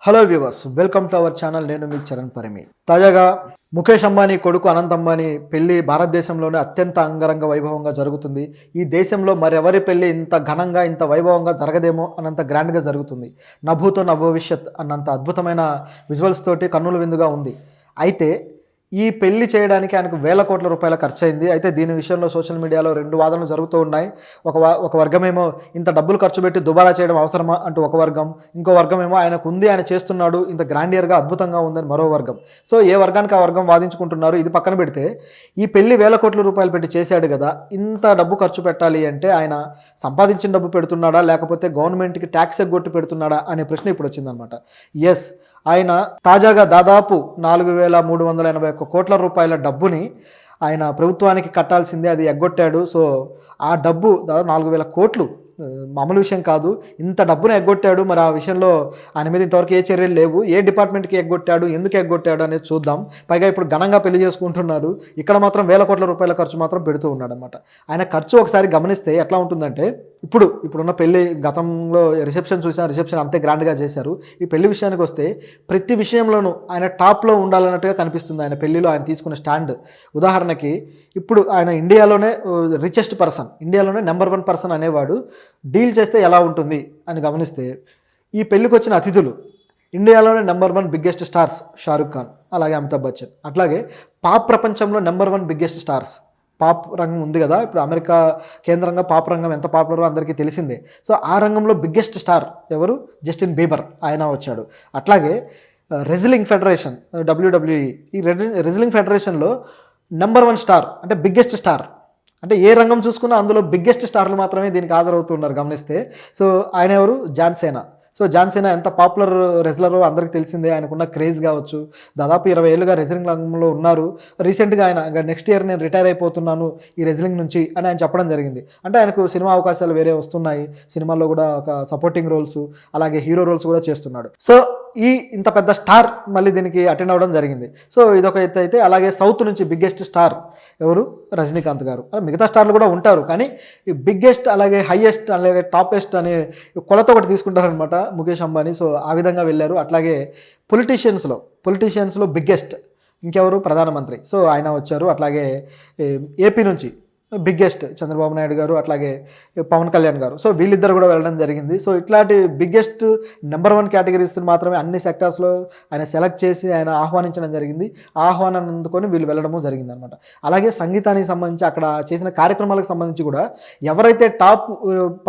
Hello viewers, welcome to our channel. నేను మీ చరణ్ పరిమి. తాజాగా ముఖేష్ అంబానీ కొడుకు అనంత్ అంబానీ పెళ్లి భారతదేశంలోనే అత్యంత అంగరంగ వైభవంగా జరుగుతుంది. ఈ దేశంలో మరెవరి పెళ్లి ఇంత ఘనంగా ఇంత వైభవంగా జరగదేమో అన్నంత గ్రాండ్గా జరుగుతుంది. నభూతో నభవిష్యత్ అన్నంత అద్భుతమైన విజువల్స్ తోటి కన్నుల విందుగా ఉంది. అయితే ఈ పెళ్లి చేయడానికి ఆయనకు వేల కోట్ల రూపాయల ఖర్చు అయింది. అయితే దీని విషయంలో సోషల్ మీడియాలో రెండు వాదనలు జరుగుతూ ఉన్నాయి. ఒక వర్గమేమో ఇంత డబ్బులు ఖర్చు పెట్టి దుబారా చేయడం అవసరమా అంటూ ఒక వర్గం, ఇంకో వర్గమేమో ఆయనకు ఉంది, ఆయన చేస్తున్నాడు, ఇంత గ్రాండియర్గా అద్భుతంగా ఉందని మరో వర్గం. సో ఏ వర్గానికి ఆ వర్గం వాదించుకుంటున్నారు. ఇది పక్కన పెడితే ఈ పెళ్లి వేల కోట్ల రూపాయలు పెట్టి చేశాడు కదా, ఇంత డబ్బు ఖర్చు పెట్టాలి అంటే ఆయన సంపాదించిన డబ్బు పెడుతున్నాడా లేకపోతే గవర్నమెంట్కి ట్యాక్స్ ఎగ్గొట్టి పెడుతున్నాడా అనే ప్రశ్న ఇప్పుడు వచ్చిందనమాట. ఎస్, ఆయన తాజాగా దాదాపు 4,381 కోట్ల రూపాయల డబ్బుని ఆయన ప్రభుత్వానికి కట్టాల్సిందే, అది ఎగ్గొట్టాడు. సో ఆ డబ్బు దాదాపు 4,000 కోట్లు, మామూలు విషయం కాదు. ఇంత డబ్బును ఎగ్గొట్టాడు. మరి ఆ విషయంలో ఆయన మీద ఇంతవరకు ఏ చర్యలు లేవు. ఏ డిపార్ట్మెంట్కి ఎగ్గొట్టాడు, ఎందుకు ఎగ్గొట్టాడు అనేది చూద్దాం. పైగా ఇప్పుడు ఘనంగా పెళ్లి చేసుకుంటున్నారు. ఇక్కడ మాత్రం వేల కోట్ల రూపాయల ఖర్చు మాత్రం పెడుతూ ఉన్నాడు అనమాట. ఆయన ఖర్చు ఒకసారి గమనిస్తే ఎట్లా ఉంటుందంటే, ఇప్పుడున్న పెళ్లి గతంలో రిసెప్షన్ చూసాం, రిసెప్షన్ అంతే గ్రాండ్గా చేశారు. ఈ పెళ్లి విషయానికి వస్తే ప్రతి విషయంలోనూ ఆయన టాప్లో ఉండాలన్నట్టుగా కనిపిస్తుంది ఆయన పెళ్లిలో ఆయన తీసుకున్న స్టాండ్. ఉదాహరణకి ఇప్పుడు ఆయన ఇండియాలోనే రిచెస్ట్ పర్సన్, ఇండియాలోనే నెంబర్ 1 పర్సన్ అనేవాడు డీల్ చేస్తే ఎలా ఉంటుంది అని గమనిస్తే, ఈ పెళ్లికి వచ్చిన అతిథులు ఇండియాలోనే number 1 biggest stars Shahrukh Khan, అలాగే అమితాబ్ బచ్చన్, అట్లాగే పాప్ ప్రపంచంలో నెంబర్ 1 బిగ్గెస్ట్ స్టార్స్. పాప్ రంగం ఉంది కదా, ఇప్పుడు అమెరికా కేంద్రంగా పాప్ రంగం ఎంత పాపులరో అందరికీ తెలిసిందే. సో ఆ రంగంలో బిగ్గెస్ట్ స్టార్ ఎవరు? జస్టిన్ బీబర్, ఆయన వచ్చాడు. అట్లాగే రెజ్లింగ్ ఫెడరేషన్ WWE, ఈ రెజ్లింగ్ ఫెడరేషన్లో నెంబర్ 1 స్టార్ అంటే బిగ్గెస్ట్ స్టార్, అంటే ఏ రంగం చూసుకున్నా అందులో బిగ్గెస్ట్ స్టార్లు మాత్రమే దీనికి హాజరవుతున్నారు గమనిస్తే. సో ఆయన ఎవరు? జాన్ సేనా. సో జాన్ సేనా ఎంత పాపులర్ రెజ్లరో అందరికీ తెలిసిందే. ఆయనకున్న క్రేజ్ కావచ్చు, దాదాపు 20 ఏళ్ళుగా రెజ్లింగ్ రంగంలో ఉన్నారు. రీసెంట్గా ఆయన నెక్స్ట్ ఇయర్ నేను రిటైర్ అయిపోతున్నాను ఈ రెజ్లింగ్ నుంచి అని ఆయన చెప్పడం జరిగింది. అంటే ఆయనకు సినిమా అవకాశాలు వేరే వస్తున్నాయి, సినిమాల్లో కూడా ఒక సపోర్టింగ్ రోల్స్ అలాగే హీరో రోల్స్ కూడా చేస్తున్నాడు. సో ఇంత పెద్ద స్టార్ మళ్ళీ దీనికి అటెండ్ అవ్వడం జరిగింది. సో ఇదొక ఎత్తు అయితే, అలాగే సౌత్ నుంచి బిగ్గెస్ట్ స్టార్ ఎవరు? రజనీకాంత్ గారు. మిగతా స్టార్లు కూడా ఉంటారు, కానీ ఈ బిగ్గెస్ట్ అలాగే హైయెస్ట్ అలాగే టాపెస్ట్ అనే కొలత ఒకటి తీసుకుంటారనమాట ముఖేష్ అంబానీ. సో ఆ విధంగా వెళ్ళారు. అట్లాగే పొలిటీషియన్స్లో బిగ్గెస్ట్ ఇంకెవరు? ప్రధానమంత్రి. సో ఆయన వచ్చారు. అట్లాగే ఏపీ నుంచి బిగ్గెస్ట్ చంద్రబాబు నాయుడు గారు, అట్లాగే పవన్ కళ్యాణ్ గారు. సో వీళ్ళిద్దరు కూడా వెళ్ళడం జరిగింది. సో ఇట్లాంటి బిగ్గెస్ట్ నెంబర్ 1 కేటగిరీస్ మాత్రమే అన్ని సెక్టార్స్లో ఆయన సెలెక్ట్ చేసి ఆయన ఆహ్వానించడం జరిగింది. ఆహ్వానం అందుకొని వీళ్ళు వెళ్ళడము జరిగింది అనమాట. అలాగే సంగీతానికి సంబంధించి అక్కడ చేసిన కార్యక్రమాలకు సంబంధించి కూడా ఎవరైతే టాప్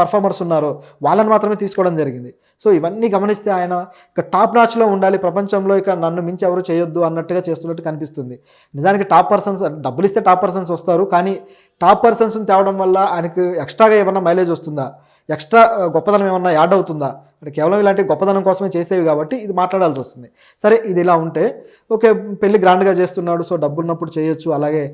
పర్ఫార్మర్స్ ఉన్నారో వాళ్ళని మాత్రమే తీసుకోవడం జరిగింది. సో ఇవన్నీ గమనిస్తే ఆయన ఇక టాప్ నాచ్లో ఉండాలి, ప్రపంచంలో ఇక నన్ను మించి ఎవరు చేయొద్దు అన్నట్టుగా చేస్తున్నట్టు కనిపిస్తుంది. నిజానికి టాప్ పర్సన్స్ డబ్బులు ఇస్తే టాప్ పర్సన్స్ వస్తారు, కానీ టాప్ పర్సన్స్ని తేవడం వల్ల ఆయనకు ఎక్స్ట్రాగా ఏమన్నా మైలేజ్ వస్తుందా, ఎక్స్ట్రా గొప్పదనం ఏమన్నా యాడ్ అవుతుందా అంటే కేవలం ఇలాంటి గొప్పదనం కోసమే చేసేవి కాబట్టి ఇది మాట్లాడాల్సి వస్తుంది. సరే, ఇది ఇలా ఉంటే ఓకే, పెళ్లి గ్రాండ్గా చేస్తున్నాడు, సో డబ్బు ఉన్నప్పుడు చేయొచ్చు. అలాగే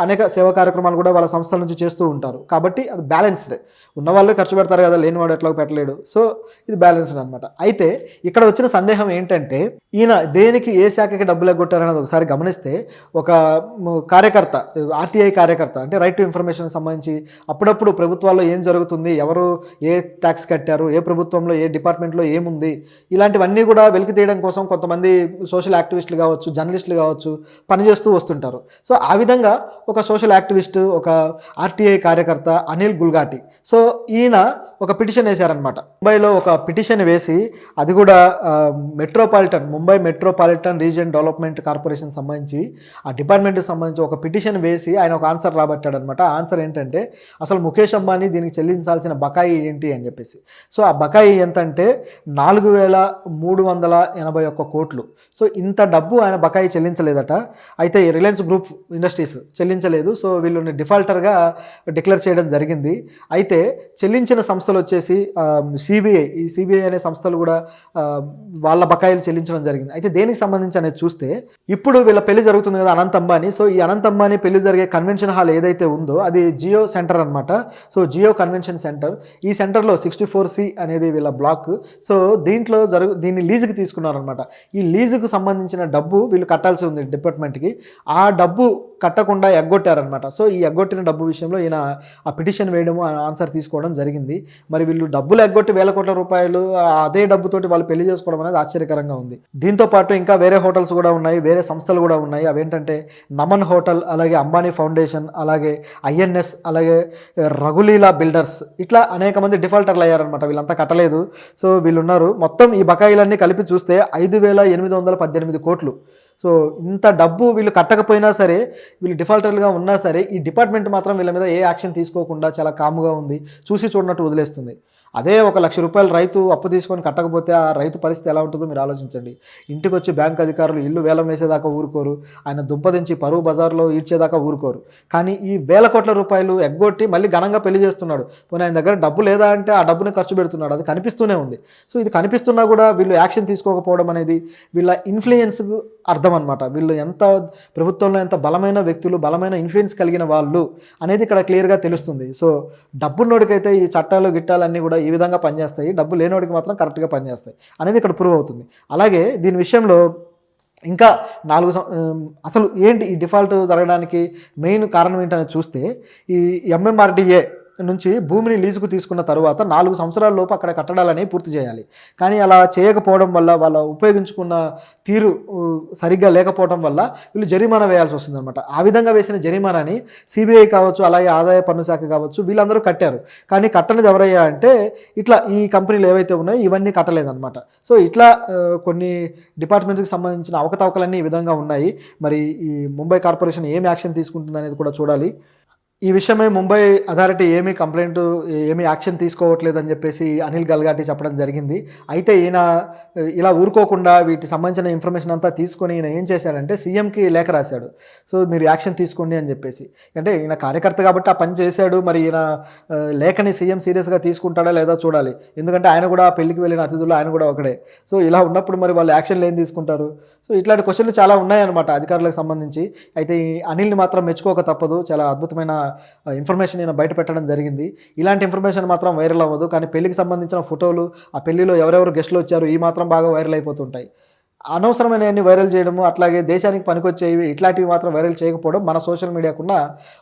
అనేక సేవా కార్యక్రమాలు కూడా వాళ్ళ సంస్థల నుంచి చేస్తూ ఉంటారు, కాబట్టి అది బ్యాలెన్స్డ్. ఉన్నవాళ్ళు ఖర్చు పెడతారు కదా, లేనివాడు ఎట్లా పెట్టలేడు. సో ఇది బ్యాలెన్స్డ్ అనమాట. అయితే ఇక్కడ వచ్చిన సందేహం ఏంటంటే, ఈయన దేనికి ఏ శాఖకి డబ్బులు ఎగ్గొట్టారనేది ఒకసారి గమనిస్తే, ఒక కార్యకర్త, RTI కార్యకర్త, అంటే రైట్ టు ఇన్ఫర్మేషన్ సంబంధించి అప్పుడప్పుడు ప్రభుత్వాల్లో ఏం జరుగుతుంది, ఎవరు ఏ ట్యాక్స్ కట్టారు, ఏ ప్రభుత్వంలో ఏ డిపార్ట్మెంట్లో ఏముంది, ఇలాంటివన్నీ కూడా వెలికి తీయడం కోసం కొంతమంది సోషల్ యాక్టివిస్టులు కావచ్చు, జర్నలిస్టులు కావచ్చు పనిచేస్తూ వస్తుంటారు. సో ఆ విధంగా ఒక సోషల్ యాక్టివిస్ట్, ఒక RTI కార్యకర్త అనిల్ గుల్ఘాటి, సో ఈయన ఒక పిటిషన్ వేశారనమాట. ముంబైలో ఒక పిటిషన్ వేసి, అది కూడా Mumbai metropolitan region development corporation సంబంధించి ఆ డిపార్ట్మెంట్కి సంబంధించి ఒక పిటిషన్ వేసి ఆయన ఒక ఆన్సర్ రాబట్టాడనమాట. ఆ ఆన్సర్ ఏంటంటే, అసలు ముఖేష్ అంబానీ దీనికి చెల్లించాల్సిన బకాయి ఏంటి అని చెప్పేసి. సో ఆ బకాయి ఎంతంటే 4,381 కోట్లు. సో ఇంత డబ్బు ఆయన బకాయి చెల్లించలేదట. అయితే రిలయన్స్ గ్రూప్ ఇండస్ట్రీస్ చెల్లించలేదు. సో వీళ్ళని డిఫాల్టర్గా డిక్లేర్ చేయడం జరిగింది. అయితే చెల్లించిన సంస్థలు వచ్చేసి ఈ సిబిఐ అనే సంస్థలు కూడా వాళ్ళ బకాయిలు చెల్లించడం జరిగింది. అయితే దేనికి సంబంధించి అనేది చూస్తే, ఇప్పుడు వీళ్ళ పెళ్లి జరుగుతుంది కదా అనంత్ అంబానీ. సో ఈ అనంత్ అంబానీ పెళ్లి జరిగే కన్వెన్షన్ హాల్ ఏదైతే ఉందో అది జియో సెంటర్ అనమాట. సో జియో కన్వెన్షన్ సెంటర్, ఈ సెంటర్లో 64C అనేది వీళ్ళ బ్లాక్. సో దీన్ని లీజుకి తీసుకున్నారనమాట. ఈ లీజుకు సంబంధించిన డబ్బు వీళ్ళు కట్టాల్సి ఉంది డిపార్ట్మెంట్కి. ఆ డబ్బు కట్టకుండా ఎగ్గొట్టారనమాట. సో ఈ ఎగ్గొట్టిన డబ్బు విషయంలో ఈయన ఆ పిటిషన్ వేయడము, ఆన్సర్ తీసుకోవడం జరిగింది. మరి వీళ్ళు డబ్బులు ఎగ్గొట్టి వేల కోట్ల రూపాయలు అదే డబ్బుతోటి వాళ్ళు పెళ్లి చేసుకోవడం అనేది ఆశ్చర్యకరంగా ఉంది. దీంతో పాటు ఇంకా వేరే హోటల్స్ కూడా ఉన్నాయి, వేరే సంస్థలు కూడా ఉన్నాయి. అవేంటంటే నమన్ హోటల్, అలాగే అంబానీ ఫౌండేషన్, అలాగే ఐఎన్ఎస్, అలాగే రఘులీలా బిల్డర్స్, ఇట్లా అనేక మంది డిఫాల్టర్లు అయ్యారనమాట. వీళ్ళంతా కట్టలేదు. సో వీళ్ళున్నారు. మొత్తం ఈ బకాయిలన్నీ కలిపి చూస్తే 5,818 కోట్లు. సో ఇంత డబ్బు వీళ్ళు కట్టకపోయినా సరే, వీళ్ళు డిఫాల్టర్లుగా ఉన్నా సరే, ఈ డిపార్ట్మెంట్ మాత్రం వీళ్ళ మీద ఏ యాక్షన్ తీసుకోకుండా చాలా కాముగా ఉంది, చూసి చూడనట్టు వదిలేస్తుంది. అదే ఒక ₹1,00,000 రైతు అప్పు తీసుకొని కట్టకపోతే ఆ రైతు పరిస్థితి ఎలా ఉంటుందో మీరు ఆలోచించండి. ఇంటికి వచ్చి బ్యాంక్ అధికారులు ఇల్లు వేలం వేసేదాకా ఊరుకోరు, ఆయన దుంపదించి పరువు బజార్లో ఈడ్చేదాకా ఊరుకోరు. కానీ ఈ వేల కోట్ల రూపాయలు ఎగ్గొట్టి మళ్ళీ ఘనంగా పెళ్లి చేస్తున్నాడు. పోనీ ఆయన దగ్గర డబ్బు లేదా అంటే ఆ డబ్బుని ఖర్చు పెడుతున్నాడు, అది కనిపిస్తూనే ఉంది. సో ఇది కనిపిస్తున్నా కూడా వీళ్ళు యాక్షన్ తీసుకోకపోవడం అనేది వీళ్ళ ఇన్ఫ్లుయెన్స్కు అర్థం అనమాట. వీళ్ళు ఎంత ప్రభుత్వంలో ఎంత బలమైన వ్యక్తులు, బలమైన ఇన్ఫ్లుయెన్స్ కలిగిన వాళ్ళు అనేది ఇక్కడ క్లియర్గా తెలుస్తుంది. సో డబ్బున్నోడికైతే ఈ చట్టాలు గిట్టాలన్నీ కూడా ఈ విధంగా పనిచేస్తాయి, డబ్బు లేనోడికి మాత్రం కరెక్ట్గా పనిచేస్తాయి అనేది ఇక్కడ ప్రూవ్ అవుతుంది. అలాగే దీని విషయంలో ఇంకా 4 అసలు ఏంటి ఈ డిఫాల్ట్ జరగడానికి మెయిన్ కారణం ఏంటనేది చూస్తే, ఈ ఎంఎంఆర్డీఏ నుంచి భూమిని లీజుకు తీసుకున్న తర్వాత 4 సంవత్సరాల లోపు అక్కడ కట్టడాలని పూర్తి చేయాలి. కానీ అలా చేయకపోవడం వల్ల, వాళ్ళ ఉపయోగించుకున్న తీరు సరిగ్గా లేకపోవడం వల్ల వీళ్ళు జరిమానా వేయాల్సి వస్తుందన్నమాట. ఆ విధంగా వేసిన జరిమానాని సిబిఐ కావచ్చు, అలాగే ఆదాయ పన్ను శాఖ కావచ్చు, వీళ్ళందరూ కట్టారు. కానీ కట్టనిది ఎవరయ్యా అంటే ఇట్లా ఈ కంపెనీలు ఏవైతే ఉన్నాయో ఇవన్నీ కట్టలేదన్నమాట. సో ఇట్లా కొన్ని డిపార్ట్మెంట్కి సంబంధించిన అవకతవకలన్నీ ఈ విధంగా ఉన్నాయి. మరి ఈ ముంబై కార్పొరేషన్ ఏమి యాక్షన్ తీసుకుంటుంది అనేది కూడా చూడాలి. ఈ విషయమై ముంబై అథారిటీ ఏమీ యాక్షన్ తీసుకోవట్లేదని చెప్పేసి అనిల్ గల్గాటి చెప్పడం జరిగింది. అయితే ఈయన ఇలా ఊరుకోకుండా వీటికి సంబంధించిన ఇన్ఫర్మేషన్ అంతా తీసుకొని ఈయన ఏం చేశాడంటే సీఎంకి లేఖ రాశాడు. సో మీరు యాక్షన్ తీసుకోండి అని చెప్పేసి. అంటే ఈయన కార్యకర్త కాబట్టి ఆ పని చేశాడు. మరి ఈయన లేఖని సీఎం సీరియస్గా తీసుకుంటాడా లేదా చూడాలి. ఎందుకంటే ఆయన కూడా పెళ్లికి వెళ్ళిన అతిథులు ఆయన కూడా ఒకడే. సో ఇలా ఉన్నప్పుడు మరి వాళ్ళు యాక్షన్లు ఏం తీసుకుంటారు? సో ఇట్లాంటి క్వశ్చన్లు చాలా ఉన్నాయన్నమాట అధికారులకు సంబంధించి. అయితే ఈ అనిల్ని మాత్రం మెచ్చుకోక తప్పదు. చాలా అద్భుతమైన ఇన్ఫర్మేషన్ నేను బయట పెట్టడం జరిగింది. ఇలాంటి ఇన్ఫర్మేషన్ మాత్రం వైరల్ అవ్వదు. కానీ పెళ్లికి సంబంధించిన ఫోటోలు, ఆ పెళ్లిలో ఎవరెవరు గెస్టులు వచ్చారు, ఈ మాత్రం బాగా వైరల్ అయిపోతుంటాయి. అనవసరమైనవన్నీ వైరల్ చేయడము, అట్లాగే దేశానికి పనికొచ్చేవి ఇట్లాంటివి మాత్రం వైరల్ చేయకపోవడం మన సోషల్ మీడియాకున్న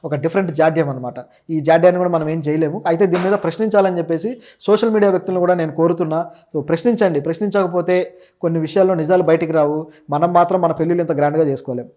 ఒక డిఫరెంట్ జాడ్యం అనమాట. ఈ జాడ్యాన్ని కూడా మనం ఏం చేయలేము. అయితే దీని మీద ప్రశ్నించాలని చెప్పేసి సోషల్ మీడియా వ్యక్తులను కూడా నేను కోరుతున్నా. సో ప్రశ్నించండి. ప్రశ్నించకపోతే కొన్ని విషయాల్లో నిజాలు బయటికి రావు. మనం మాత్రం మన పెళ్ళిళ్ళు ఇంత గ్రాండ్గా చేసుకోలేము.